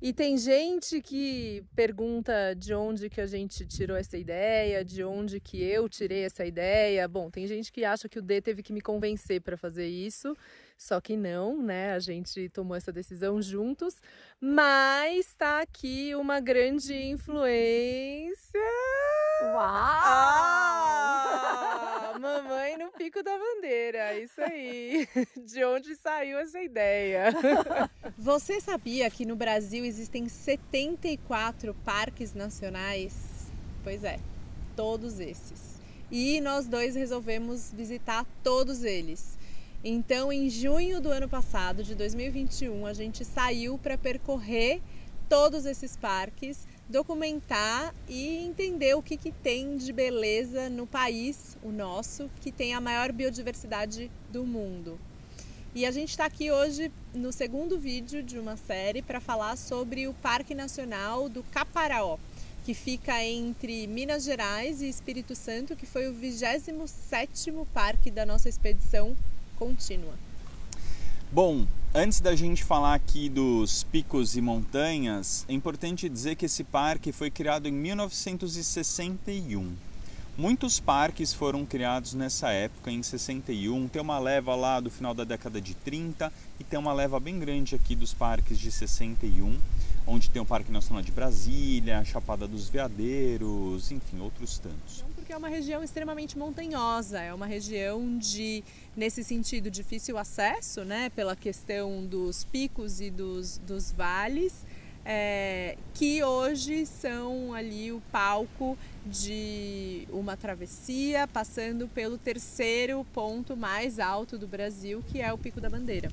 E tem gente que pergunta de onde que a gente tirou essa ideia, de onde que eu tirei essa ideia. Bom, tem gente que acha que o D teve que me convencer para fazer isso, só que não, né? A gente tomou essa decisão juntos, mas está aqui uma grande influência. Uau! Mamãe no Pico da Bandeira, isso aí. De onde saiu essa ideia? Você sabia que no Brasil existem 74 parques nacionais? Pois é, todos esses. E nós dois resolvemos visitar todos eles. Então, em junho do ano passado, de 2021, a gente saiu para percorrer todos esses parques, documentar e entender o que tem de beleza no país, o nosso, que tem a maior biodiversidade do mundo. E a gente está aqui hoje no segundo vídeo de uma série para falar sobre o Parque Nacional do Caparaó, que fica entre Minas Gerais e Espírito Santo, que foi o 27º parque da nossa expedição contínua. Bom, antes da gente falar aqui dos picos e montanhas, é importante dizer que esse parque foi criado em 1961. Muitos parques foram criados nessa época, em 61, tem uma leva lá do final da década de 30 e tem uma leva bem grande aqui dos parques de 61, onde tem o Parque Nacional de Brasília, a Chapada dos Veadeiros, enfim, outros tantos. Porque é uma região extremamente montanhosa, é uma região de, nesse sentido, difícil acesso, né, pela questão dos picos e dos vales, que hoje são ali o palco de uma travessia, passando pelo terceiro ponto mais alto do Brasil, que é o Pico da Bandeira.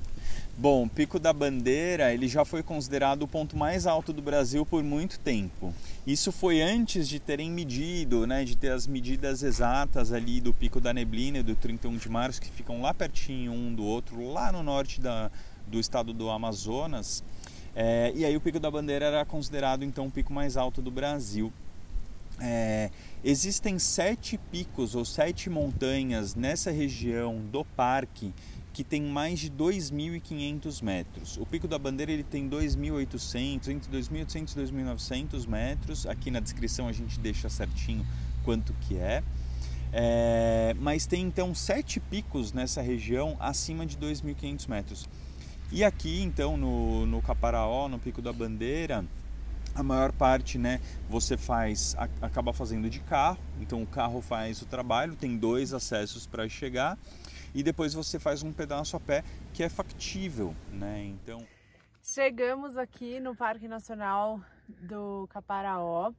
Bom, o Pico da Bandeira ele já foi considerado o ponto mais alto do Brasil por muito tempo. Isso foi antes de terem medido, né, de ter as medidas exatas ali do Pico da Neblina e do 31 de Março, que ficam lá pertinho um do outro, lá no norte do estado do Amazonas. E aí o Pico da Bandeira era considerado então o pico mais alto do Brasil. Existem 7 picos ou 7 montanhas nessa região do parque que tem mais de 2.500 metros. O Pico da Bandeira ele tem 2.800, entre 2.800 e 2.900 metros. Aqui na descrição a gente deixa certinho quanto que é. Mas tem então 7 picos nessa região acima de 2.500 metros. E aqui então no Caparaó, no Pico da Bandeira, a maior parte, né, você acaba fazendo de carro, então o carro faz o trabalho, tem 2 acessos para chegar e depois você faz um pedaço a pé que é factível, né? Então chegamos aqui no Parque Nacional do Caparaó.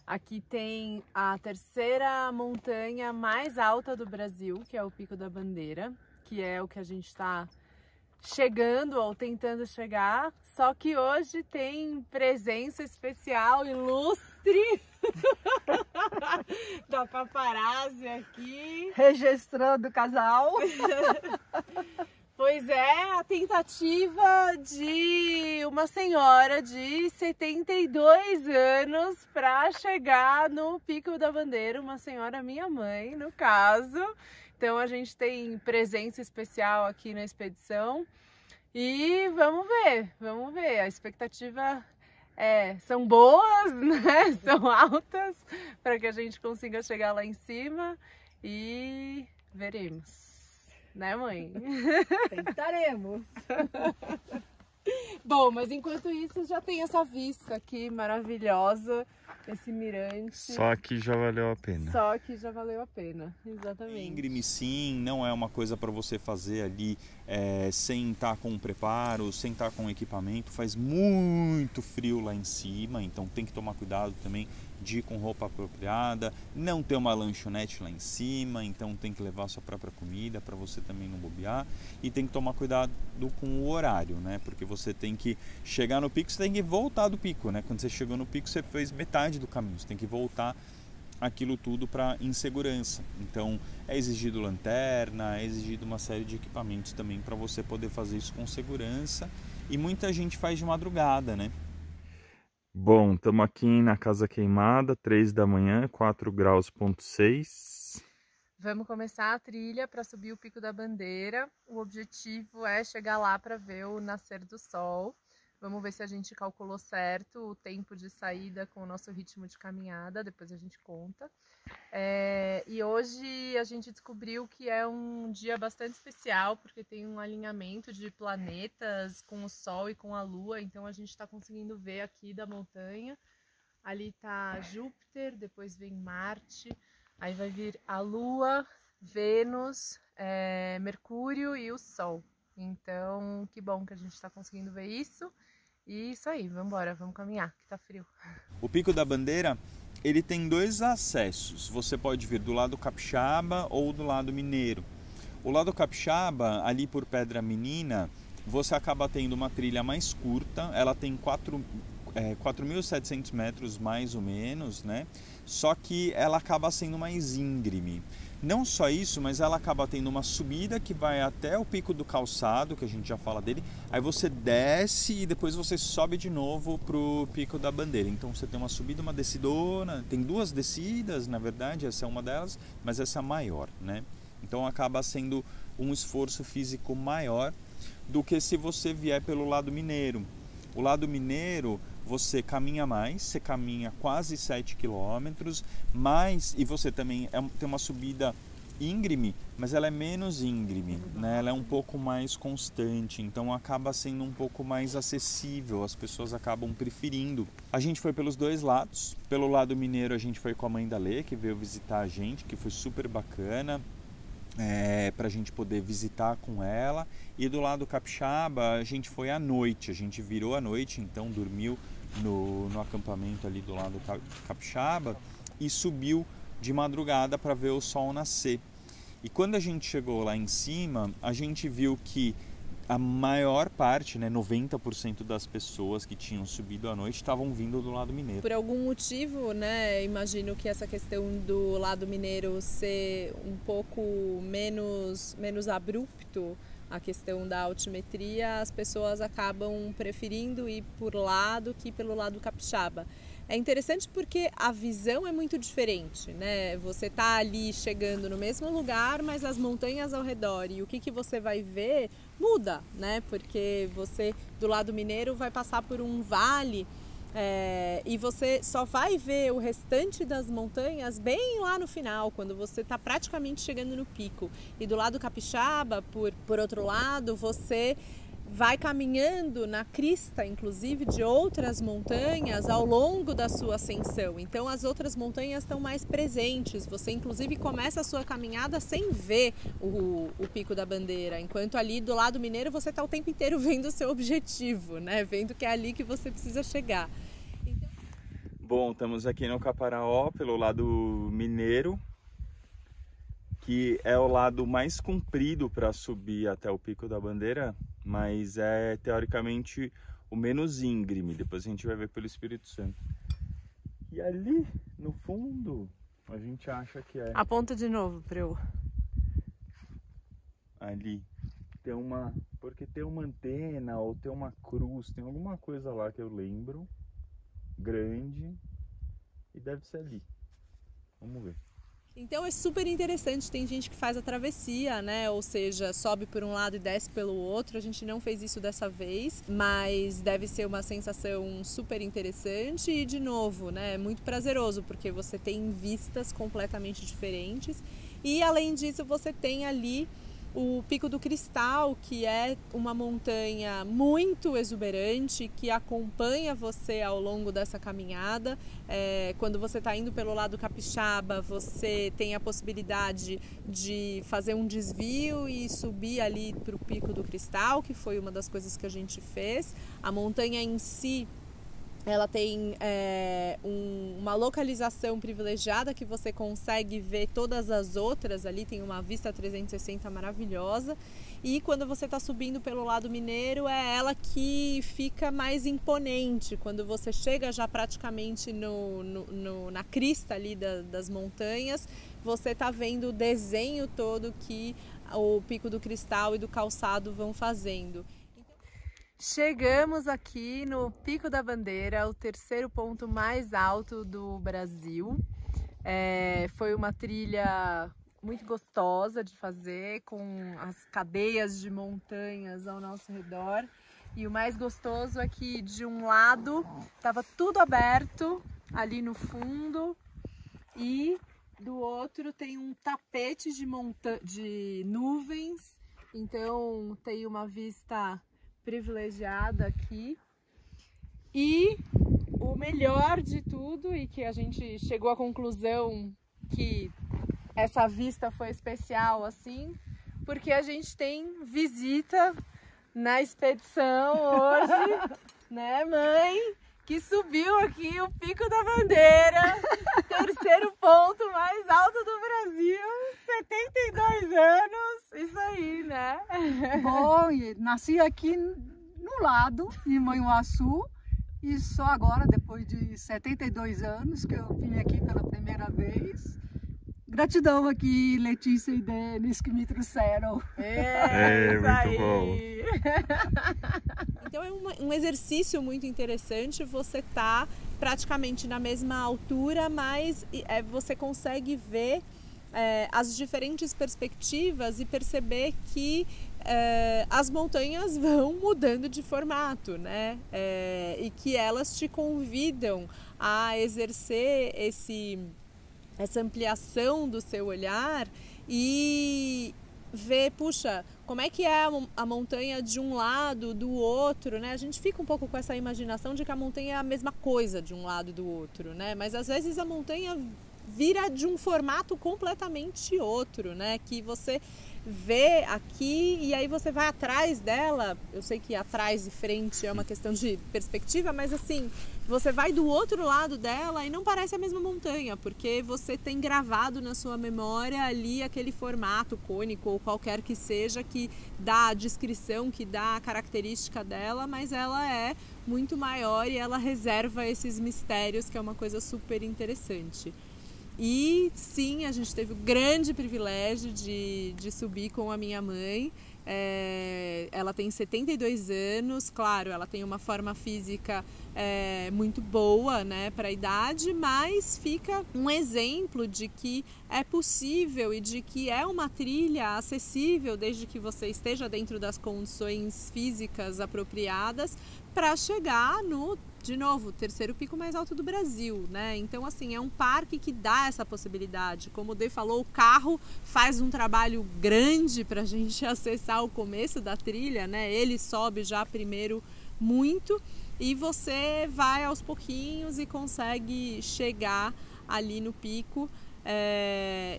Aqui tem a terceira montanha mais alta do Brasil, que é o Pico da Bandeira, que é o que a gente está chegando ou tentando chegar, só que hoje tem presença especial, ilustre da paparazzi aqui. Registrando o casal. Pois é, a tentativa de uma senhora de 72 anos para chegar no Pico da Bandeira, uma senhora minha mãe, no caso. Então a gente tem presença especial aqui na expedição e vamos ver. A expectativa são boas, né? São altas para que a gente consiga chegar lá em cima e veremos, né, mãe? Tentaremos. Bom, mas enquanto isso já tem essa vista aqui maravilhosa, esse mirante. só aqui já valeu a pena. Só que já valeu a pena, exatamente. Íngreme sim, não é uma coisa para você fazer ali sem estar com preparo, sem estar com equipamento. Faz muito frio lá em cima, então tem que tomar cuidado também de ir com roupa apropriada. Não ter uma lanchonete lá em cima, então tem que levar sua própria comida para você também não bobear. E tem que tomar cuidado com o horário, né? Porque você tem que chegar no pico, você tem que voltar do pico, né? Quando você chegou no pico, você fez metade do caminho, você tem que voltar aquilo tudo para insegurança. Então é exigido lanterna, é exigido uma série de equipamentos também para você poder fazer isso com segurança. E muita gente faz de madrugada, né? Bom, estamos aqui na Casa Queimada, 3 da manhã, 4 graus,6 6. Vamos começar a trilha para subir o Pico da Bandeira. O objetivo é chegar lá para ver o nascer do sol. Vamos ver se a gente calculou certo o tempo de saída com o nosso ritmo de caminhada, depois a gente conta. E hoje a gente descobriu que é um dia bastante especial, porque tem um alinhamento de planetas com o Sol e com a Lua, então a gente está conseguindo ver aqui da montanha. Ali está Júpiter, depois vem Marte, aí vai vir a Lua, Vênus, Mercúrio e o Sol. Então, que bom que a gente está conseguindo ver isso. E isso aí, vamos embora, vamos caminhar, que tá frio. O Pico da Bandeira, ele tem dois acessos. Você pode vir do lado capixaba ou do lado mineiro. O lado capixaba, ali por Pedra Menina, você acaba tendo uma trilha mais curta. Ela tem 4.700 metros mais ou menos, né? Só que ela acaba sendo mais íngreme. Não só isso, mas ela acaba tendo uma subida que vai até o Pico do Calçado, que a gente já fala dele. Aí você desce e depois você sobe de novo pro Pico da Bandeira. Então você tem uma subida, uma descidona. Tem duas descidas, na verdade, essa é uma delas, mas essa é a maior, né? Então acaba sendo um esforço físico maior do que se você vier pelo lado mineiro. O lado mineiro, você caminha mais, você caminha quase 7 quilômetros, e você também tem uma subida íngreme, mas ela é menos íngreme, né? Ela é um pouco mais constante, então acaba sendo um pouco mais acessível, as pessoas acabam preferindo. A gente foi pelos dois lados. Pelo lado mineiro a gente foi com a mãe da Lê, que veio visitar a gente, que foi super bacana. Para a gente poder visitar com ela. E do lado capixaba a gente foi à noite, a gente virou à noite, então dormiu no acampamento ali do lado capixaba e subiu de madrugada para ver o sol nascer. E quando a gente chegou lá em cima, a gente viu que a maior parte, né, 90% das pessoas que tinham subido à noite estavam vindo do lado mineiro. Por algum motivo, né, imagino que essa questão do lado mineiro ser um pouco menos abrupto, a questão da altimetria, as pessoas acabam preferindo ir por lá do que pelo lado capixaba. É interessante porque a visão é muito diferente, né? Você tá ali chegando no mesmo lugar, mas as montanhas ao redor e o que você vai ver muda, né? Porque você do lado mineiro vai passar por um vale e você só vai ver o restante das montanhas bem lá no final, quando você está praticamente chegando no pico. E do lado capixaba, por outro lado, você vai caminhando na crista, inclusive, de outras montanhas ao longo da sua ascensão. Então as outras montanhas estão mais presentes. Você, inclusive, começa a sua caminhada sem ver o Pico da Bandeira. Enquanto ali do lado mineiro você está o tempo inteiro vendo o seu objetivo, né? Vendo que é ali que você precisa chegar. Então... Bom, estamos aqui no Caparaó, pelo lado mineiro, que é o lado mais comprido para subir até o Pico da Bandeira, mas é teoricamente o menos íngreme. Depois a gente vai ver pelo Espírito Santo. E ali no fundo a gente acha que é... Aponta de novo para eu... Ali tem uma... porque tem uma antena ou tem uma cruz, tem alguma coisa lá que eu lembro, grande, e deve ser ali. Vamos ver. Então é super interessante, tem gente que faz a travessia, né? Ou seja, sobe por um lado e desce pelo outro. A gente não fez isso dessa vez, mas deve ser uma sensação super interessante e, de novo, né? Muito prazeroso, porque você tem vistas completamente diferentes e, além disso, você tem ali o Pico do Cristal, que é uma montanha muito exuberante, que acompanha você ao longo dessa caminhada. Quando você está indo pelo lado capixaba, você tem a possibilidade de fazer um desvio e subir ali para o Pico do Cristal, que foi uma das coisas que a gente fez. A montanha em si, ela tem uma localização privilegiada que você consegue ver todas as outras ali, tem uma vista 360 maravilhosa. E quando você está subindo pelo lado mineiro, é ela que fica mais imponente. Quando você chega já praticamente na crista ali das montanhas, você está vendo o desenho todo que o Pico do Cristal e do Calçado vão fazendo. Chegamos aqui no Pico da Bandeira, o terceiro ponto mais alto do Brasil. Foi uma trilha muito gostosa de fazer, com as cadeias de montanhas ao nosso redor. E o mais gostoso é que de um lado estava tudo aberto ali no fundo e do outro tem um tapete de nuvens, então tem uma vista privilegiada aqui. E o melhor de tudo, e que a gente chegou à conclusão que essa vista foi especial assim, porque a gente tem visita na expedição hoje, né, mãe? Que subiu aqui o Pico da Bandeira, terceiro ponto mais alto do Brasil, 72 anos, isso aí, né? Bom, nasci aqui no lado, em Manhuaçu, e só agora, depois de 72 anos, que eu vim aqui pela primeira vez. Gratidão aqui, Letícia e Denis, que me trouxeram. Isso aí. Bom. Então é um exercício muito interessante, você tá praticamente na mesma altura, mas você consegue ver as diferentes perspectivas e perceber que as montanhas vão mudando de formato, né? E que elas te convidam a exercer essa ampliação do seu olhar e ver, puxa, como é que é a montanha de um lado, do outro, né? A gente fica um pouco com essa imaginação de que a montanha é a mesma coisa de um lado e do outro, né? Mas às vezes a montanha vira de um formato completamente outro, né? Que você vê aqui e aí você vai atrás dela. Eu sei que atrás e frente é uma questão de perspectiva, mas assim, você vai do outro lado dela e não parece a mesma montanha, porque você tem gravado na sua memória ali aquele formato cônico ou qualquer que seja, que dá a descrição, que dá a característica dela, mas ela é muito maior e ela reserva esses mistérios, que é uma coisa super interessante. E sim, a gente teve o grande privilégio de subir com a minha mãe. Ela tem 72 anos, claro, ela tem uma forma física muito boa, né, para a idade, mas fica um exemplo de que é possível e de que é uma trilha acessível desde que você esteja dentro das condições físicas apropriadas para chegar no, de novo, terceiro pico mais alto do Brasil, né? Então, assim, é um parque que dá essa possibilidade. Como o Dê falou, o carro faz um trabalho grande para a gente acessar o começo da trilha, né? Ele sobe já primeiro muito e você vai aos pouquinhos e consegue chegar ali no pico.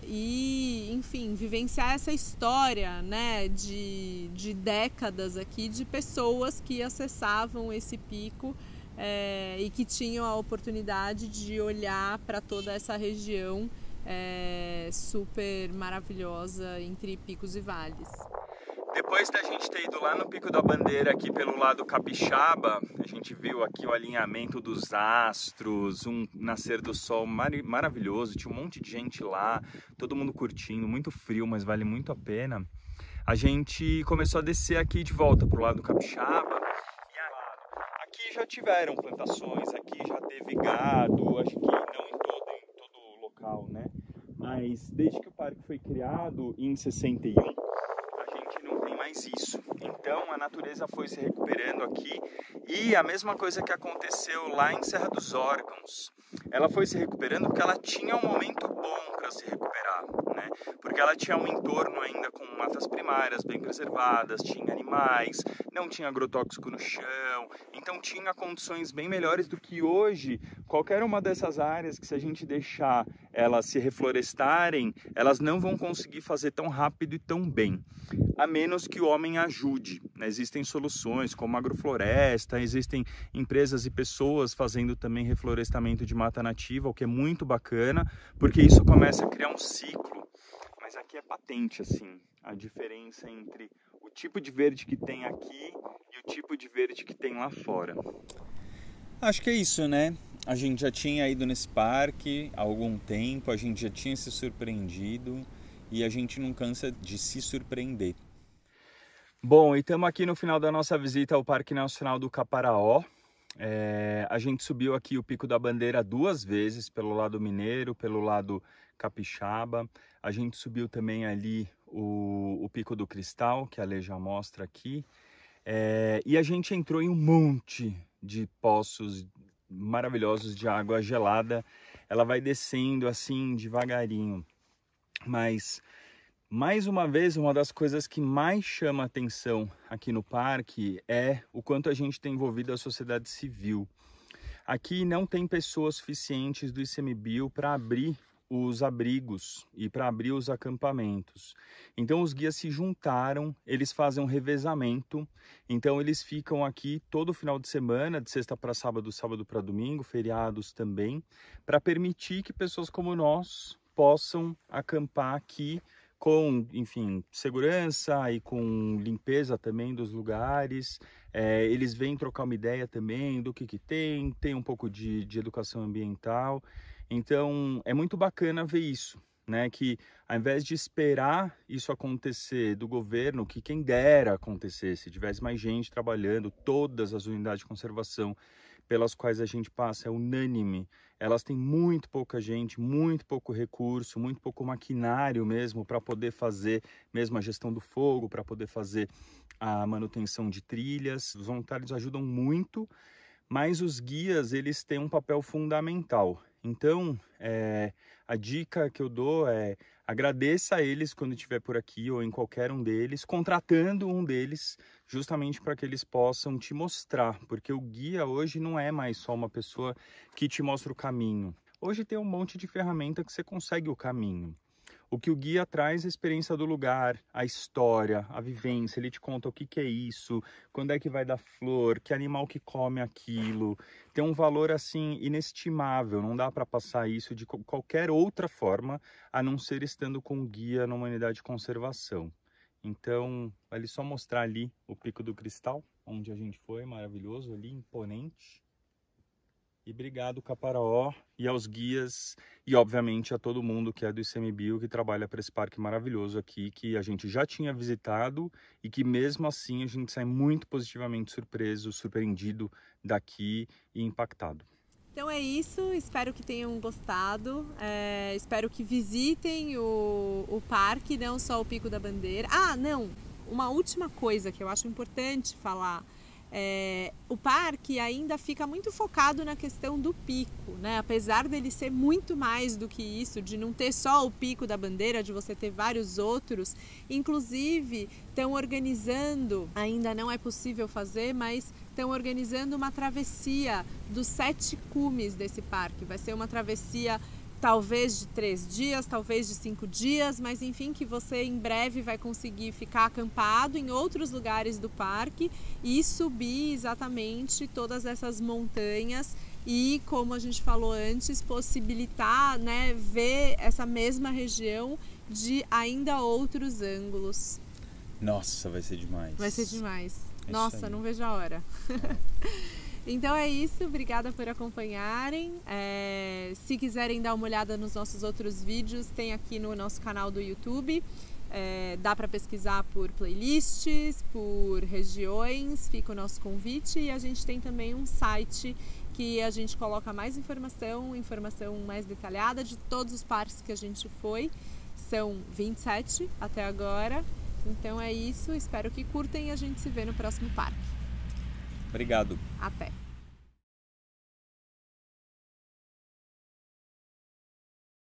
E, enfim, vivenciar essa história, né, de décadas aqui de pessoas que acessavam esse pico e que tinham a oportunidade de olhar para toda essa região super maravilhosa entre picos e vales. Depois da gente ter ido lá no Pico da Bandeira, aqui pelo lado capixaba, a gente viu aqui o alinhamento dos astros, um nascer do sol maravilhoso, tinha um monte de gente lá, todo mundo curtindo, muito frio, mas vale muito a pena. A gente começou a descer aqui de volta pro lado capixaba, e aqui já tiveram plantações, aqui já teve gado, acho que não em todo local, né? Mas desde que o parque foi criado em 61, isso. Então a natureza foi se recuperando aqui e a mesma coisa que aconteceu lá em Serra dos Órgãos. Ela foi se recuperando porque ela tinha um momento bom para se recuperar, né? Porque ela tinha um entorno ainda com matas primárias bem preservadas, tinha animais, não tinha agrotóxico no chão, então tinha condições bem melhores do que hoje. Qualquer uma dessas áreas que, se a gente deixar elas se reflorestarem, elas não vão conseguir fazer tão rápido e tão bem, a menos que o homem ajude, né? Existem soluções como agrofloresta, existem empresas e pessoas fazendo também reflorestamento de mata nativa, o que é muito bacana, porque isso começa a criar um ciclo. Mas aqui é patente, assim, a diferença entre o tipo de verde que tem aqui e o tipo de verde que tem lá fora. Acho que é isso, né? A gente já tinha ido nesse parque há algum tempo, a gente já tinha se surpreendido e a gente não cansa de se surpreender. Bom, e estamos aqui no final da nossa visita ao Parque Nacional do Caparaó. A gente subiu aqui o Pico da Bandeira 2 vezes, pelo lado mineiro, pelo lado capixaba. A gente subiu também ali o Pico do Cristal, que a Lê já mostra aqui. E a gente entrou em um monte de poços maravilhosos de água gelada. Ela vai descendo assim devagarinho, mas mais uma vez, uma das coisas que mais chama a atenção aqui no parque é o quanto a gente tem envolvido a sociedade civil. Aqui não tem pessoas suficientes do ICMBio para abrir os abrigos e para abrir os acampamentos. Então os guias se juntaram, eles fazem um revezamento, então eles ficam aqui todo final de semana, de sexta para sábado, sábado para domingo, feriados também, para permitir que pessoas como nós possam acampar aqui com, enfim, segurança e com limpeza também dos lugares. Eles vêm trocar uma ideia também do que tem um pouco de educação ambiental. Então é muito bacana ver isso, né? Que ao invés de esperar isso acontecer do governo, que quem dera acontecer, se tivesse mais gente trabalhando, todas as unidades de conservação pelas quais a gente passa é unânime, elas têm muito pouca gente, muito pouco recurso, muito pouco maquinário mesmo para poder fazer mesmo a gestão do fogo, para poder fazer a manutenção de trilhas. Os voluntários ajudam muito, mas os guias, eles têm um papel fundamental. Então, a dica que eu dou é: agradeça a eles quando estiver por aqui ou em qualquer um deles, contratando um deles, justamente para que eles possam te mostrar, porque o guia hoje não é mais só uma pessoa que te mostra o caminho. Hoje tem um monte de ferramenta que você consegue o caminho. O que o guia traz é a experiência do lugar, a história, a vivência. Ele te conta o que é isso, quando é que vai dar flor, que animal que come aquilo. Tem um valor assim inestimável, não dá para passar isso de qualquer outra forma, a não ser estando com o guia numa unidade de conservação. Então, vale só mostrar ali o Pico do Cristal, onde a gente foi, maravilhoso ali, imponente. E obrigado, Caparaó, e aos guias e, obviamente, a todo mundo que é do ICMBio, que trabalha para esse parque maravilhoso aqui, que a gente já tinha visitado e que, mesmo assim, a gente sai muito positivamente surpreso, surpreendido daqui e impactado. Então é isso, espero que tenham gostado, espero que visitem o parque, não só o Pico da Bandeira. Ah, não, uma última coisa que eu acho importante falar. O parque ainda fica muito focado na questão do pico, né? Apesar dele ser muito mais do que isso, de não ter só o Pico da Bandeira, de você ter vários outros. Inclusive, estão organizando, ainda não é possível fazer, mas estão organizando uma travessia dos 7 cumes desse parque. Vai ser uma travessia talvez de 3 dias, talvez de 5 dias, mas enfim, que você em breve vai conseguir ficar acampado em outros lugares do parque e subir exatamente todas essas montanhas e, como a gente falou antes, possibilitar, né, ver essa mesma região de ainda outros ângulos. Nossa, vai ser demais. Vai ser demais. Nossa, não vejo a hora. Então é isso, obrigada por acompanharem. Se quiserem dar uma olhada nos nossos outros vídeos, tem aqui no nosso canal do YouTube. Dá para pesquisar por playlists, por regiões, fica o nosso convite. E a gente tem também um site que a gente coloca mais informação mais detalhada de todos os parques que a gente foi. São 27 até agora. Então é isso, espero que curtem e a gente se vê no próximo parque. Obrigado. Até.